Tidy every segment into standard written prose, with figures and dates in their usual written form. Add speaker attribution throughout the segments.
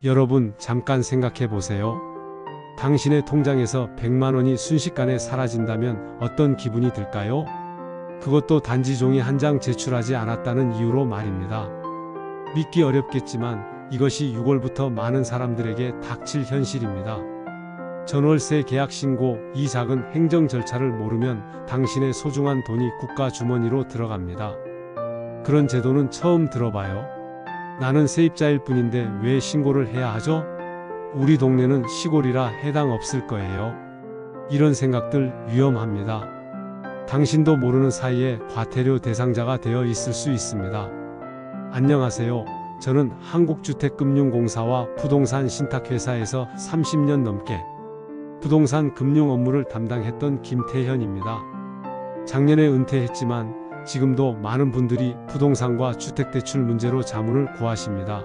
Speaker 1: 여러분, 잠깐 생각해 보세요. 당신의 통장에서 100만 원이 순식간에 사라진다면 어떤 기분이 들까요? 그것도 단지 종이 한 장 제출하지 않았다는 이유로 말입니다. 믿기 어렵겠지만 이것이 6월부터 많은 사람들에게 닥칠 현실입니다. 전월세 계약 신고, 이 작은 행정 절차를 모르면 당신의 소중한 돈이 국가 주머니로 들어갑니다. 그런 제도는 처음 들어봐요. 나는 세입자일 뿐인데 왜 신고를 해야 하죠? 우리 동네는 시골이라 해당 없을 거예요. 이런 생각들 위험합니다. 당신도 모르는 사이에 과태료 대상자가 되어 있을 수 있습니다. 안녕하세요. 저는 한국주택금융공사와 부동산 신탁회사에서 30년 넘게 부동산 금융 업무를 담당했던 김태현입니다. 작년에 은퇴했지만 지금도 많은 분들이 부동산과 주택대출 문제로 자문을 구하십니다.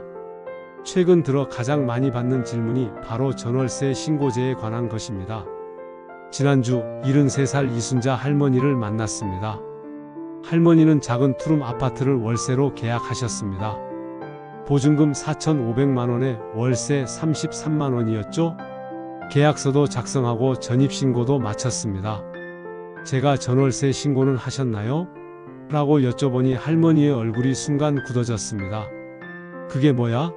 Speaker 1: 최근 들어 가장 많이 받는 질문이 바로 전월세 신고제에 관한 것입니다. 지난주 73살 이순자 할머니를 만났습니다. 할머니는 작은 투룸 아파트를 월세로 계약하셨습니다. 보증금 4,500만 원에 월세 33만 원이었죠? 계약서도 작성하고 전입신고도 마쳤습니다. 제가 전월세 신고는 하셨나요? 라고 여쭤보니 할머니의 얼굴이 순간 굳어졌습니다. 그게 뭐야?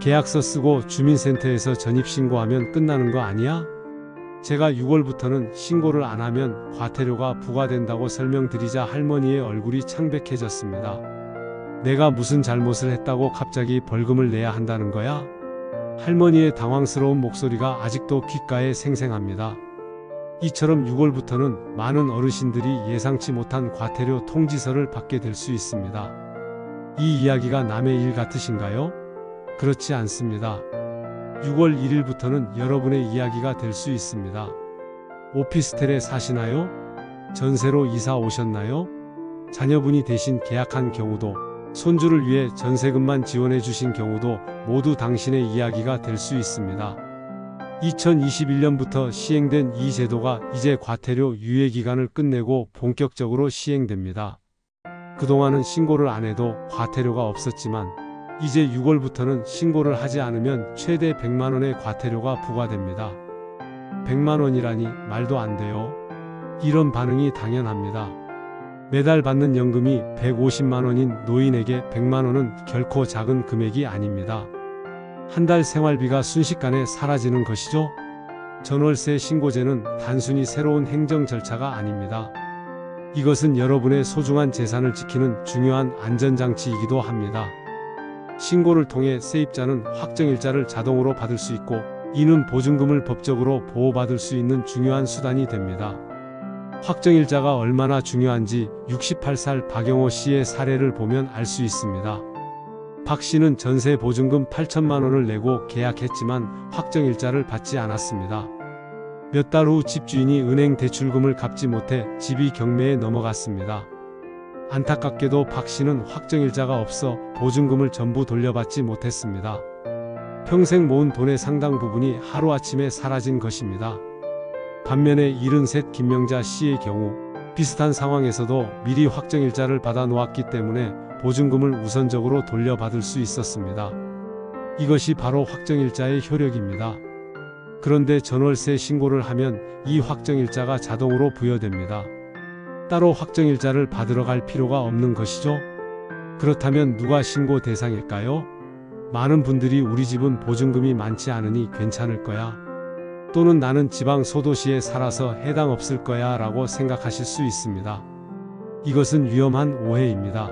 Speaker 1: 계약서 쓰고 주민센터에서 전입신고하면 끝나는 거 아니야? 제가 6월부터는 신고를 안 하면 과태료가 부과된다고 설명드리자 할머니의 얼굴이 창백해졌습니다. 내가 무슨 잘못을 했다고 갑자기 벌금을 내야 한다는 거야? 할머니의 당황스러운 목소리가 아직도 귓가에 생생합니다. 이처럼 6월부터는 많은 어르신들이 예상치 못한 과태료 통지서를 받게 될 수 있습니다. 이 이야기가 남의 일 같으신가요? 그렇지 않습니다. 6월 1일부터는 여러분의 이야기가 될 수 있습니다. 오피스텔에 사시나요? 전세로 이사 오셨나요? 자녀분이 대신 계약한 경우도, 손주를 위해 전세금만 지원해 주신 경우도 모두 당신의 이야기가 될 수 있습니다. 2021년부터 시행된 이 제도가 이제 과태료 유예기간을 끝내고 본격적으로 시행됩니다. 그동안은 신고를 안 해도 과태료가 없었지만 이제 6월부터는 신고를 하지 않으면 최대 100만 원의 과태료가 부과됩니다. 100만 원이라니 말도 안 돼요. 이런 반응이 당연합니다. 매달 받는 연금이 150만 원인 노인에게 100만 원은 결코 작은 금액이 아닙니다. 한 달 생활비가 순식간에 사라지는 것이죠. 전월세 신고제는 단순히 새로운 행정 절차가 아닙니다. 이것은 여러분의 소중한 재산을 지키는 중요한 안전장치이기도 합니다. 신고를 통해 세입자는 확정일자를 자동으로 받을 수 있고, 이는 보증금을 법적으로 보호받을 수 있는 중요한 수단이 됩니다. 확정일자가 얼마나 중요한지 68살 박영호 씨의 사례를 보면 알 수 있습니다. 박 씨는 전세 보증금 8천만 원을 내고 계약했지만 확정일자를 받지 않았습니다. 몇 달 후 집주인이 은행 대출금을 갚지 못해 집이 경매에 넘어갔습니다. 안타깝게도 박 씨는 확정일자가 없어 보증금을 전부 돌려받지 못했습니다. 평생 모은 돈의 상당 부분이 하루아침에 사라진 것입니다. 반면에 73 김명자 씨의 경우 비슷한 상황에서도 미리 확정일자를 받아 놓았기 때문에 보증금을 우선적으로 돌려받을 수 있었습니다. 이것이 바로 확정일자의 효력입니다. 그런데 전월세 신고를 하면 이 확정일자가 자동으로 부여됩니다. 따로 확정일자를 받으러 갈 필요가 없는 것이죠. 그렇다면 누가 신고 대상일까요? 많은 분들이 우리 집은 보증금이 많지 않으니 괜찮을 거야. 또는 나는 지방 소도시에 살아서 해당 없을 거야 라고 생각하실 수 있습니다. 이것은 위험한 오해입니다.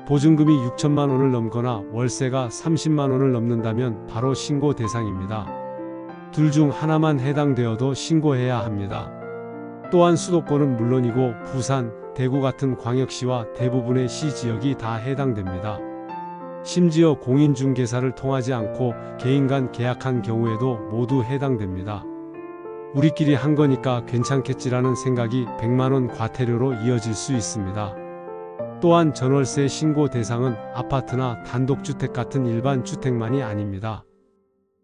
Speaker 1: 보증금이 6천만 원을 넘거나 월세가 30만 원을 넘는다면 바로 신고 대상입니다. 둘 중 하나만 해당되어도 신고해야 합니다. 또한 수도권은 물론이고 부산, 대구 같은 광역시와 대부분의 시 지역이 다 해당됩니다. 심지어 공인중개사를 통하지 않고 개인 간 계약한 경우에도 모두 해당됩니다. 우리끼리 한 거니까 괜찮겠지라는 생각이 100만 원 과태료로 이어질 수 있습니다. 또한 전월세 신고 대상은 아파트나 단독주택 같은 일반 주택만이 아닙니다.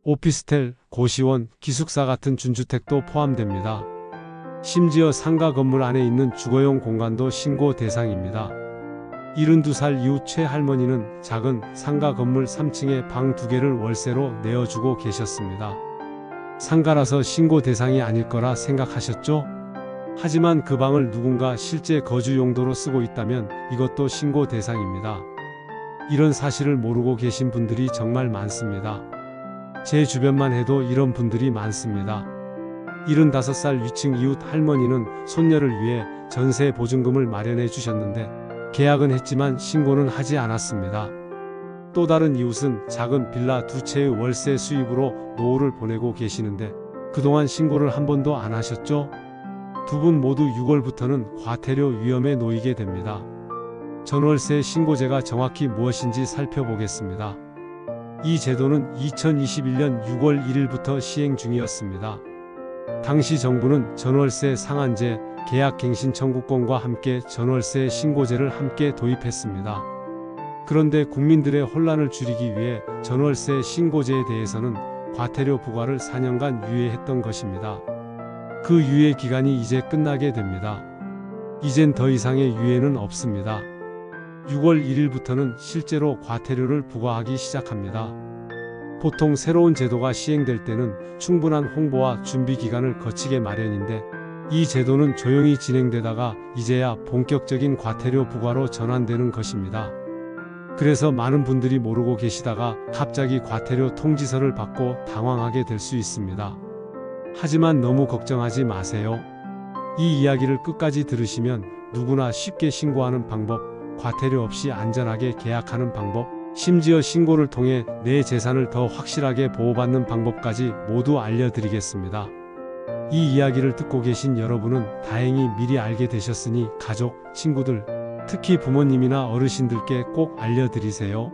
Speaker 1: 오피스텔, 고시원, 기숙사 같은 준주택도 포함됩니다. 심지어 상가 건물 안에 있는 주거용 공간도 신고 대상입니다. 72살 이후 최 할머니는 작은 상가 건물 3층에 방 2개를 월세로 내어주고 계셨습니다. 상가라서 신고 대상이 아닐 거라 생각하셨죠? 하지만 그 방을 누군가 실제 거주 용도로 쓰고 있다면 이것도 신고 대상입니다. 이런 사실을 모르고 계신 분들이 정말 많습니다. 제 주변만 해도 이런 분들이 많습니다. 75살 위층 이웃 할머니는 손녀를 위해 전세 보증금을 마련해 주셨는데 계약은 했지만 신고는 하지 않았습니다. 또 다른 이웃은 작은 빌라 2채의 월세 수입으로 노후를 보내고 계시는데 그동안 신고를 한 번도 안 하셨죠? 두 분 모두 6월부터는 과태료 위험에 놓이게 됩니다. 전월세 신고제가 정확히 무엇인지 살펴보겠습니다. 이 제도는 2021년 6월 1일부터 시행 중이었습니다. 당시 정부는 전월세 상한제, 계약갱신 청구권과 함께 전월세 신고제를 함께 도입했습니다. 그런데 국민들의 혼란을 줄이기 위해 전월세 신고제에 대해서는 과태료 부과를 4년간 유예했던 것입니다. 그 유예 기간이 이제 끝나게 됩니다. 이젠 더 이상의 유예는 없습니다. 6월 1일부터는 실제로 과태료를 부과하기 시작합니다. 보통 새로운 제도가 시행될 때는 충분한 홍보와 준비 기간을 거치게 마련인데 이 제도는 조용히 진행되다가 이제야 본격적인 과태료 부과로 전환되는 것입니다. 그래서 많은 분들이 모르고 계시다가 갑자기 과태료 통지서를 받고 당황하게 될 수 있습니다. 하지만 너무 걱정하지 마세요. 이 이야기를 끝까지 들으시면 누구나 쉽게 신고하는 방법, 과태료 없이 안전하게 계약하는 방법, 심지어 신고를 통해 내 재산을 더 확실하게 보호받는 방법까지 모두 알려드리겠습니다. 이 이야기를 듣고 계신 여러분은 다행히 미리 알게 되셨으니 가족, 친구들, 특히 부모님이나 어르신들께 꼭 알려드리세요.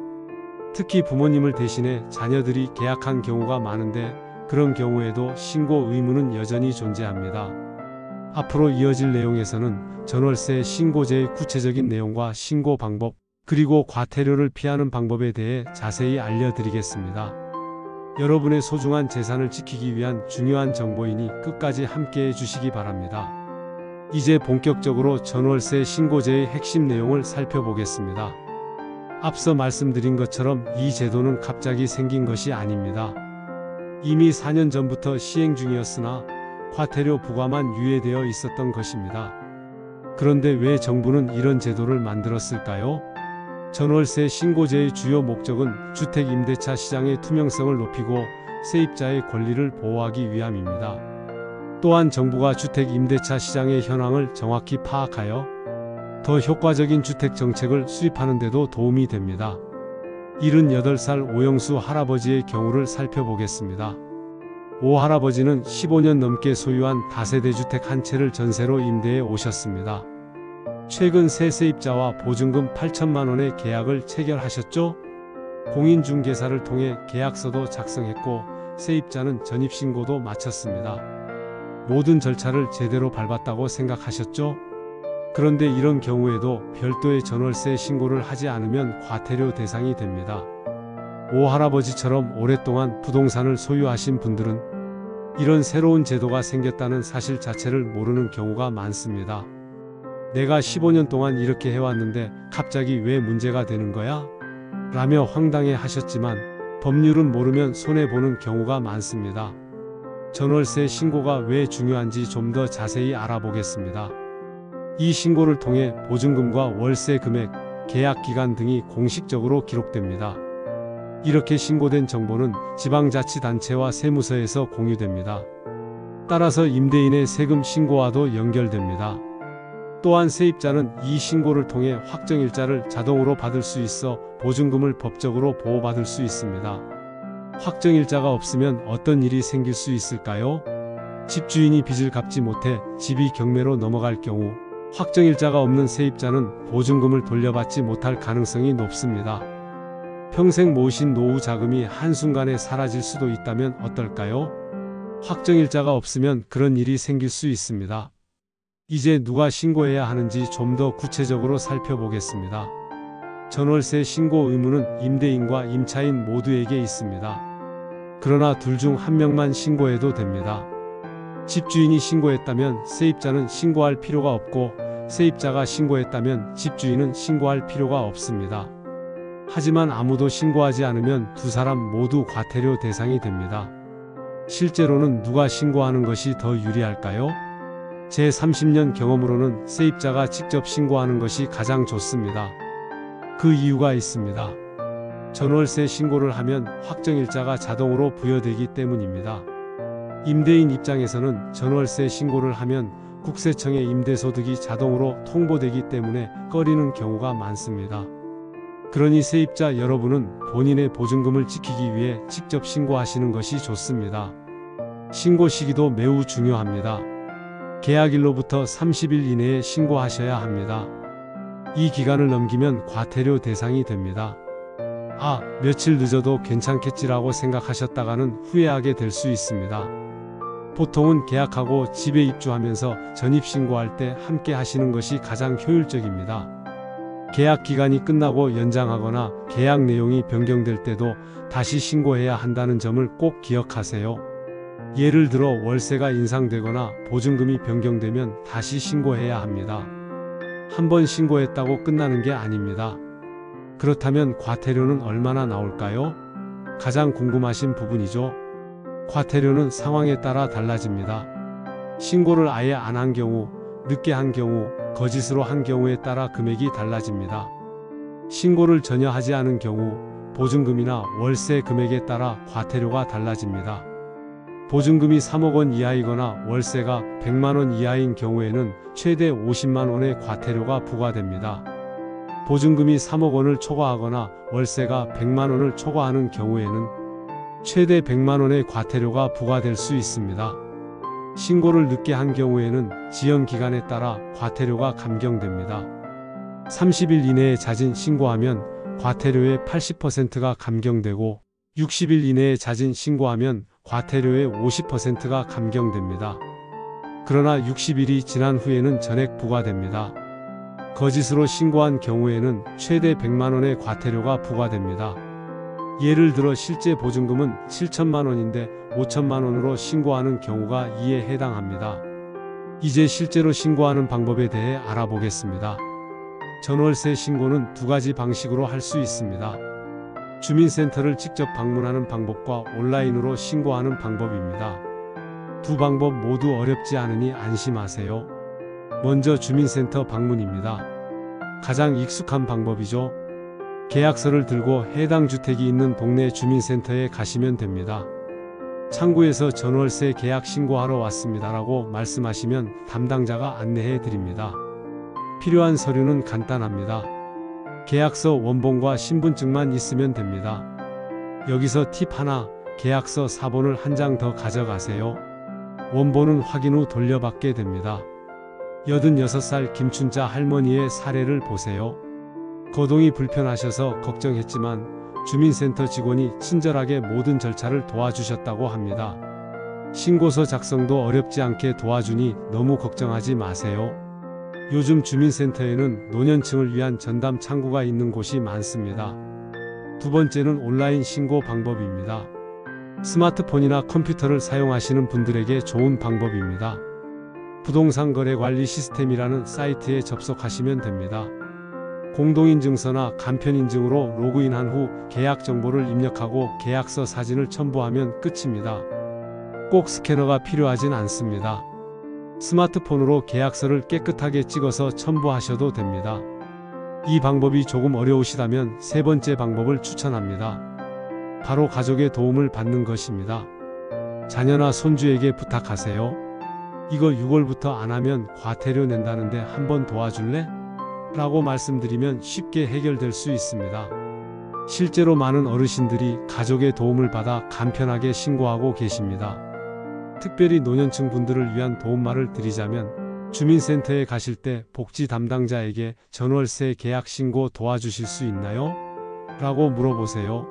Speaker 1: 특히 부모님을 대신해 자녀들이 계약한 경우가 많은데 그런 경우에도 신고 의무는 여전히 존재합니다. 앞으로 이어질 내용에서는 전월세 신고제의 구체적인 내용과 신고 방법, 그리고 과태료를 피하는 방법에 대해 자세히 알려드리겠습니다. 여러분의 소중한 재산을 지키기 위한 중요한 정보이니 끝까지 함께 해주시기 바랍니다. 이제 본격적으로 전월세 신고제의 핵심 내용을 살펴보겠습니다. 앞서 말씀드린 것처럼 이 제도는 갑자기 생긴 것이 아닙니다. 이미 4년 전부터 시행 중이었으나 과태료 부과만 유예되어 있었던 것입니다. 그런데 왜 정부는 이런 제도를 만들었을까요? 전월세 신고제의 주요 목적은 주택 임대차 시장의 투명성을 높이고 세입자의 권리를 보호하기 위함입니다. 또한 정부가 주택 임대차 시장의 현황을 정확히 파악하여 더 효과적인 주택 정책을 수립하는 데도 도움이 됩니다. 78살 오영수 할아버지의 경우를 살펴보겠습니다. 오 할아버지는 15년 넘게 소유한 다세대 주택 한 채를 전세로 임대해 오셨습니다. 최근 새 세입자와 보증금 8천만 원의 계약을 체결하셨죠? 공인중개사를 통해 계약서도 작성했고 세입자는 전입신고도 마쳤습니다. 모든 절차를 제대로 밟았다고 생각하셨죠? 그런데 이런 경우에도 별도의 전월세 신고를 하지 않으면 과태료 대상이 됩니다. 오 할아버지처럼 오랫동안 부동산을 소유하신 분들은 이런 새로운 제도가 생겼다는 사실 자체를 모르는 경우가 많습니다. 내가 15년 동안 이렇게 해왔는데 갑자기 왜 문제가 되는 거야? 라며 황당해 하셨지만 법률은 모르면 손해보는 경우가 많습니다. 전월세 신고가 왜 중요한지 좀 더 자세히 알아보겠습니다. 이 신고를 통해 보증금과 월세 금액, 계약 기간 등이 공식적으로 기록됩니다. 이렇게 신고된 정보는 지방자치단체와 세무서에서 공유됩니다. 따라서 임대인의 세금 신고와도 연결됩니다. 또한 세입자는 이 신고를 통해 확정일자를 자동으로 받을 수 있어 보증금을 법적으로 보호받을 수 있습니다. 확정일자가 없으면 어떤 일이 생길 수 있을까요? 집주인이 빚을 갚지 못해 집이 경매로 넘어갈 경우 확정일자가 없는 세입자는 보증금을 돌려받지 못할 가능성이 높습니다. 평생 모으신 노후 자금이 한순간에 사라질 수도 있다면 어떨까요? 확정일자가 없으면 그런 일이 생길 수 있습니다. 이제 누가 신고해야 하는지 좀 더 구체적으로 살펴보겠습니다. 전월세 신고 의무는 임대인과 임차인 모두에게 있습니다. 그러나 둘 중 한 명만 신고해도 됩니다. 집주인이 신고했다면 세입자는 신고할 필요가 없고 세입자가 신고했다면 집주인은 신고할 필요가 없습니다. 하지만 아무도 신고하지 않으면 두 사람 모두 과태료 대상이 됩니다. 실제로는 누가 신고하는 것이 더 유리할까요? 제 30년 경험으로는 세입자가 직접 신고하는 것이 가장 좋습니다. 그 이유가 있습니다. 전월세 신고를 하면 확정일자가 자동으로 부여되기 때문입니다. 임대인 입장에서는 전월세 신고를 하면 국세청에 임대소득이 자동으로 통보되기 때문에 꺼리는 경우가 많습니다. 그러니 세입자 여러분은 본인의 보증금을 지키기 위해 직접 신고하시는 것이 좋습니다. 신고 시기도 매우 중요합니다. 계약일로부터 30일 이내에 신고하셔야 합니다. 이 기간을 넘기면 과태료 대상이 됩니다. 며칠 늦어도 괜찮겠지라고 생각하셨다가는 후회하게 될 수 있습니다. 보통은 계약하고 집에 입주하면서 전입신고할 때 함께 하시는 것이 가장 효율적입니다. 계약 기간이 끝나고 연장하거나 계약 내용이 변경될 때도 다시 신고해야 한다는 점을 꼭 기억하세요. 예를 들어 월세가 인상되거나 보증금이 변경되면 다시 신고해야 합니다. 한 번 신고했다고 끝나는 게 아닙니다. 그렇다면 과태료는 얼마나 나올까요? 가장 궁금하신 부분이죠. 과태료는 상황에 따라 달라집니다. 신고를 아예 안 한 경우, 늦게 한 경우, 거짓으로 한 경우에 따라 금액이 달라집니다. 신고를 전혀 하지 않은 경우, 보증금이나 월세 금액에 따라 과태료가 달라집니다. 보증금이 3억 원 이하이거나 월세가 100만 원 이하인 경우에는 최대 50만 원의 과태료가 부과됩니다. 보증금이 3억 원을 초과하거나 월세가 100만 원을 초과하는 경우에는 최대 100만 원의 과태료가 부과될 수 있습니다. 신고를 늦게 한 경우에는 지연 기간에 따라 과태료가 감경됩니다. 30일 이내에 자진 신고하면 과태료의 80%가 감경되고 60일 이내에 자진 신고하면 과태료의 50%가 감경됩니다. 그러나 60일이 지난 후에는 전액 부과됩니다. 거짓으로 신고한 경우에는 최대 100만 원의 과태료가 부과됩니다. 예를 들어 실제 보증금은 7천만 원인데 5천만 원으로 신고하는 경우가 이에 해당합니다. 이제 실제로 신고하는 방법에 대해 알아보겠습니다. 전월세 신고는 두 가지 방식으로 할 수 있습니다. 주민센터를 직접 방문하는 방법과 온라인으로 신고하는 방법입니다. 두 방법 모두 어렵지 않으니 안심하세요. 먼저 주민센터 방문입니다. 가장 익숙한 방법이죠. 계약서를 들고 해당 주택이 있는 동네 주민센터에 가시면 됩니다. 창구에서 전월세 계약 신고하러 왔습니다라고 말씀하시면 담당자가 안내해 드립니다. 필요한 서류는 간단합니다. 계약서 원본과 신분증만 있으면 됩니다. 여기서 팁 하나, 계약서 사본을 한 장 더 가져가세요. 원본은 확인 후 돌려받게 됩니다. 86살 김춘자 할머니의 사례를 보세요. 거동이 불편하셔서 걱정했지만 주민센터 직원이 친절하게 모든 절차를 도와주셨다고 합니다. 신고서 작성도 어렵지 않게 도와주니 너무 걱정하지 마세요. 요즘 주민센터에는 노년층을 위한 전담 창구가 있는 곳이 많습니다. 두 번째는 온라인 신고 방법입니다. 스마트폰이나 컴퓨터를 사용하시는 분들에게 좋은 방법입니다. 부동산 거래 관리 시스템이라는 사이트에 접속하시면 됩니다. 공동인증서나 간편인증으로 로그인한 후 계약 정보를 입력하고 계약서 사진을 첨부하면 끝입니다. 꼭 스캐너가 필요하진 않습니다. 스마트폰으로 계약서를 깨끗하게 찍어서 첨부하셔도 됩니다. 이 방법이 조금 어려우시다면 세 번째 방법을 추천합니다. 바로 가족의 도움을 받는 것입니다. 자녀나 손주에게 부탁하세요. 이거 6월부터 안 하면 과태료 낸다는데 한번 도와줄래? 라고 말씀드리면 쉽게 해결될 수 있습니다. 실제로 많은 어르신들이 가족의 도움을 받아 간편하게 신고하고 계십니다. 특별히 노년층 분들을 위한 도움말을 드리자면 주민센터에 가실 때 복지 담당자에게 전월세 계약 신고 도와주실 수 있나요? 라고 물어보세요.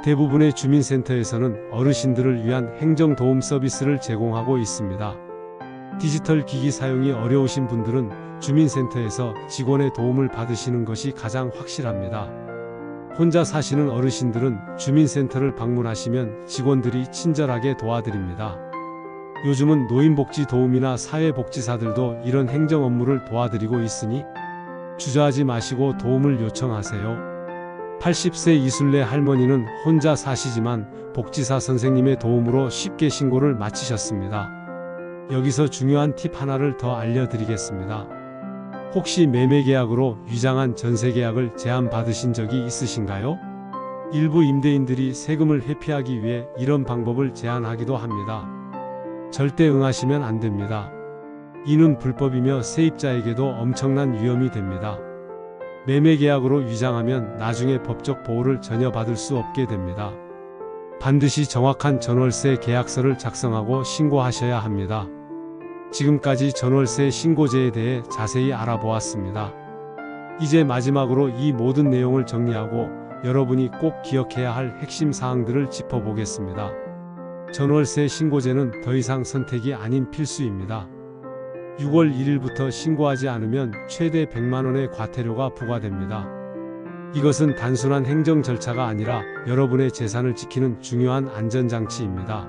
Speaker 1: 대부분의 주민센터에서는 어르신들을 위한 행정도움 서비스를 제공하고 있습니다. 디지털 기기 사용이 어려우신 분들은 주민센터에서 직원의 도움을 받으시는 것이 가장 확실합니다. 혼자 사시는 어르신들은 주민센터를 방문하시면 직원들이 친절하게 도와드립니다. 요즘은 노인복지 도우미나 사회복지사들도 이런 행정 업무를 도와드리고 있으니 주저하지 마시고 도움을 요청하세요. 80세 이순례 할머니는 혼자 사시지만 복지사 선생님의 도움으로 쉽게 신고를 마치셨습니다. 여기서 중요한 팁 하나를 더 알려드리겠습니다. 혹시 매매계약으로 위장한 전세계약을 제안받으신 적이 있으신가요? 일부 임대인들이 세금을 회피하기 위해 이런 방법을 제안하기도 합니다. 절대 응하시면 안 됩니다. 이는 불법이며 세입자에게도 엄청난 위험이 됩니다. 매매계약으로 위장하면 나중에 법적 보호를 전혀 받을 수 없게 됩니다. 반드시 정확한 전월세 계약서를 작성하고 신고하셔야 합니다. 지금까지 전월세 신고제에 대해 자세히 알아보았습니다. 이제 마지막으로 이 모든 내용을 정리하고 여러분이 꼭 기억해야 할 핵심 사항들을 짚어보겠습니다. 전월세 신고제는 더 이상 선택이 아닌 필수입니다. 6월 1일부터 신고하지 않으면 최대 100만 원의 과태료가 부과됩니다. 이것은 단순한 행정 절차가 아니라 여러분의 재산을 지키는 중요한 안전장치입니다.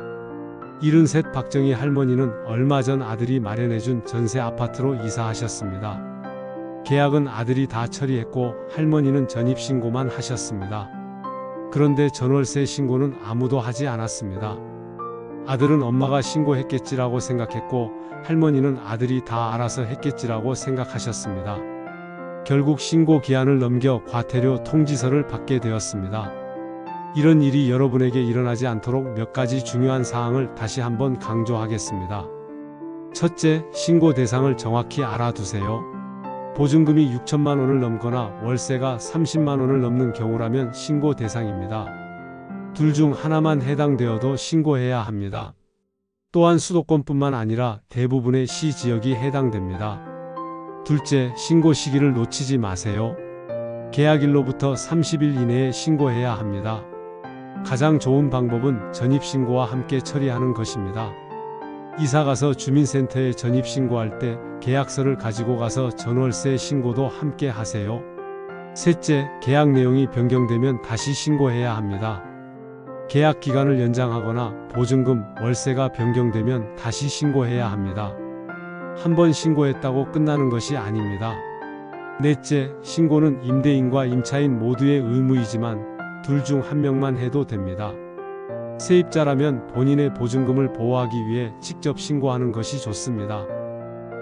Speaker 1: 73 박정희 할머니는 얼마 전 아들이 마련해준 전세 아파트로 이사하셨습니다. 계약은 아들이 다 처리했고 할머니는 전입신고만 하셨습니다. 그런데 전월세 신고는 아무도 하지 않았습니다. 아들은 엄마가 신고했겠지라고 생각했고 할머니는 아들이 다 알아서 했겠지라고 생각하셨습니다. 결국 신고 기한을 넘겨 과태료 통지서를 받게 되었습니다. 이런 일이 여러분에게 일어나지 않도록 몇 가지 중요한 사항을 다시 한번 강조하겠습니다. 첫째, 신고 대상을 정확히 알아두세요. 보증금이 6천만 원을 넘거나 월세가 30만 원을 넘는 경우라면 신고 대상입니다. 둘 중 하나만 해당되어도 신고해야 합니다. 또한 수도권뿐만 아니라 대부분의 시 지역이 해당됩니다. 둘째, 신고 시기를 놓치지 마세요. 계약일로부터 30일 이내에 신고해야 합니다. 가장 좋은 방법은 전입신고와 함께 처리하는 것입니다. 이사가서 주민센터에 전입신고할 때 계약서를 가지고 가서 전월세 신고도 함께 하세요. 셋째, 계약 내용이 변경되면 다시 신고해야 합니다. 계약 기간을 연장하거나 보증금, 월세가 변경되면 다시 신고해야 합니다. 한번 신고했다고 끝나는 것이 아닙니다. 넷째, 신고는 임대인과 임차인 모두의 의무이지만 둘 중 한 명만 해도 됩니다. 세입자라면 본인의 보증금을 보호하기 위해 직접 신고하는 것이 좋습니다.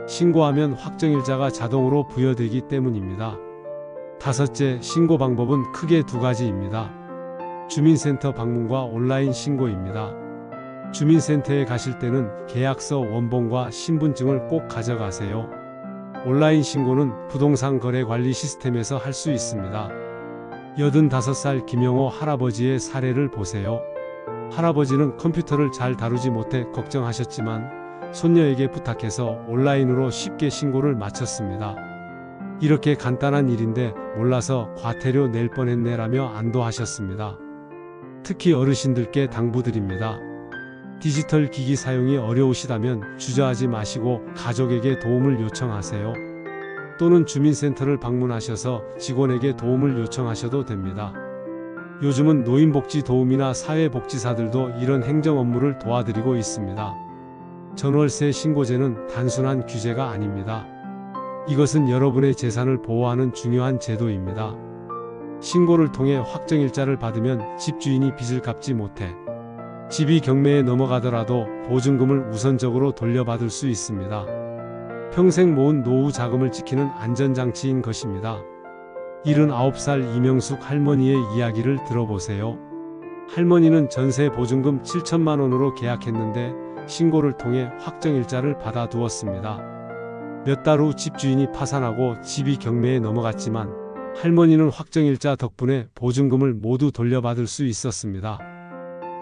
Speaker 1: 신고하면 확정일자가 자동으로 부여되기 때문입니다. 다섯째, 신고 방법은 크게 두 가지입니다. 주민센터 방문과 온라인 신고입니다. 주민센터에 가실 때는 계약서 원본과 신분증을 꼭 가져가세요. 온라인 신고는 부동산 거래 관리 시스템에서 할 수 있습니다. 85살 김영호 할아버지의 사례를 보세요. 할아버지는 컴퓨터를 잘 다루지 못해 걱정하셨지만 손녀에게 부탁해서 온라인으로 쉽게 신고를 마쳤습니다. 이렇게 간단한 일인데 몰라서 과태료 낼 뻔했네라며 안도하셨습니다. 특히 어르신들께 당부드립니다. 디지털 기기 사용이 어려우시다면 주저하지 마시고 가족에게 도움을 요청하세요. 또는 주민센터를 방문하셔서 직원에게 도움을 요청하셔도 됩니다. 요즘은 노인복지 도우미나 사회복지사들도 이런 행정 업무를 도와드리고 있습니다. 전월세 신고제는 단순한 규제가 아닙니다. 이것은 여러분의 재산을 보호하는 중요한 제도입니다. 신고를 통해 확정일자를 받으면 집주인이 빚을 갚지 못해 집이 경매에 넘어가더라도 보증금을 우선적으로 돌려받을 수 있습니다. 평생 모은 노후 자금을 지키는 안전장치인 것입니다. 79살 이명숙 할머니의 이야기를 들어보세요. 할머니는 전세 보증금 7천만 원으로 계약했는데 신고를 통해 확정일자를 받아두었습니다. 몇 달 후 집주인이 파산하고 집이 경매에 넘어갔지만 할머니는 확정일자 덕분에 보증금을 모두 돌려받을 수 있었습니다.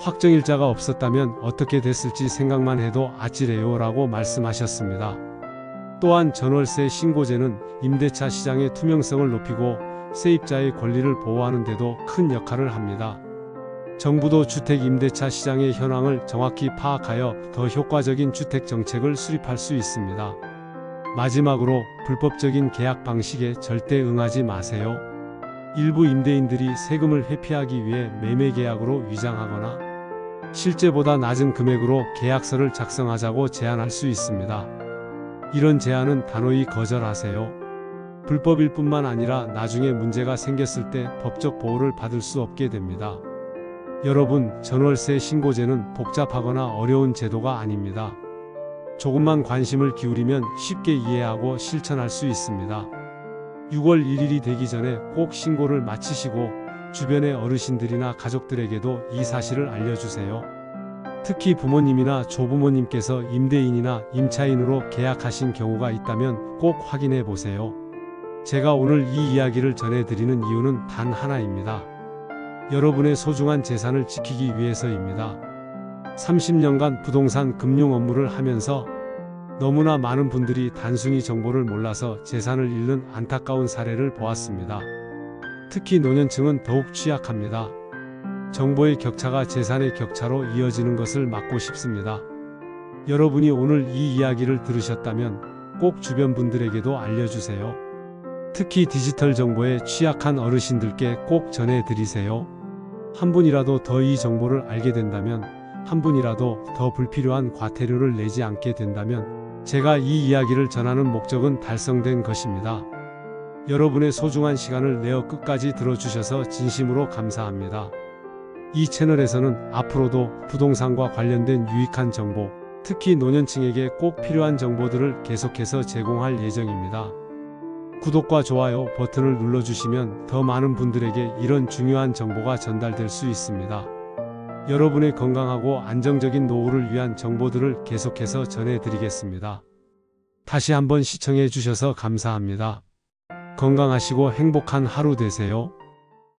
Speaker 1: 확정일자가 없었다면 어떻게 됐을지 생각만 해도 아찔해요 라고 말씀하셨습니다. 또한 전월세 신고제는 임대차 시장의 투명성을 높이고 세입자의 권리를 보호하는 데도 큰 역할을 합니다. 정부도 주택 임대차 시장의 현황을 정확히 파악하여 더 효과적인 주택 정책을 수립할 수 있습니다. 마지막으로 불법적인 계약 방식에 절대 응하지 마세요. 일부 임대인들이 세금을 회피하기 위해 매매계약으로 위장하거나 실제보다 낮은 금액으로 계약서를 작성하자고 제안할 수 있습니다. 이런 제안은 단호히 거절하세요. 불법일 뿐만 아니라 나중에 문제가 생겼을 때 법적 보호를 받을 수 없게 됩니다. 여러분, 전월세 신고제는 복잡하거나 어려운 제도가 아닙니다. 조금만 관심을 기울이면 쉽게 이해하고 실천할 수 있습니다. 6월 1일이 되기 전에 꼭 신고를 마치시고 주변의 어르신들이나 가족들에게도 이 사실을 알려주세요. 특히 부모님이나 조부모님께서 임대인이나 임차인으로 계약하신 경우가 있다면 꼭 확인해 보세요. 제가 오늘 이 이야기를 전해드리는 이유는 단 하나입니다. 여러분의 소중한 재산을 지키기 위해서입니다. 30년간 부동산 금융 업무를 하면서 너무나 많은 분들이 단순히 정보를 몰라서 재산을 잃는 안타까운 사례를 보았습니다. 특히 노년층은 더욱 취약합니다. 정보의 격차가 재산의 격차로 이어지는 것을 막고 싶습니다. 여러분이 오늘 이 이야기를 들으셨다면 꼭 주변 분들에게도 알려주세요. 특히 디지털 정보에 취약한 어르신들께 꼭 전해드리세요. 한 분이라도 더 이 정보를 알게 된다면, 한 분이라도 더 불필요한 과태료를 내지 않게 된다면 제가 이 이야기를 전하는 목적은 달성된 것입니다. 여러분의 소중한 시간을 내어 끝까지 들어주셔서 진심으로 감사합니다. 이 채널에서는 앞으로도 부동산과 관련된 유익한 정보, 특히 노년층에게 꼭 필요한 정보들을 계속해서 제공할 예정입니다. 구독과 좋아요 버튼을 눌러주시면 더 많은 분들에게 이런 중요한 정보가 전달될 수 있습니다. 여러분의 건강하고 안정적인 노후를 위한 정보들을 계속해서 전해드리겠습니다. 다시 한번 시청해 주셔서 감사합니다. 건강하시고 행복한 하루 되세요.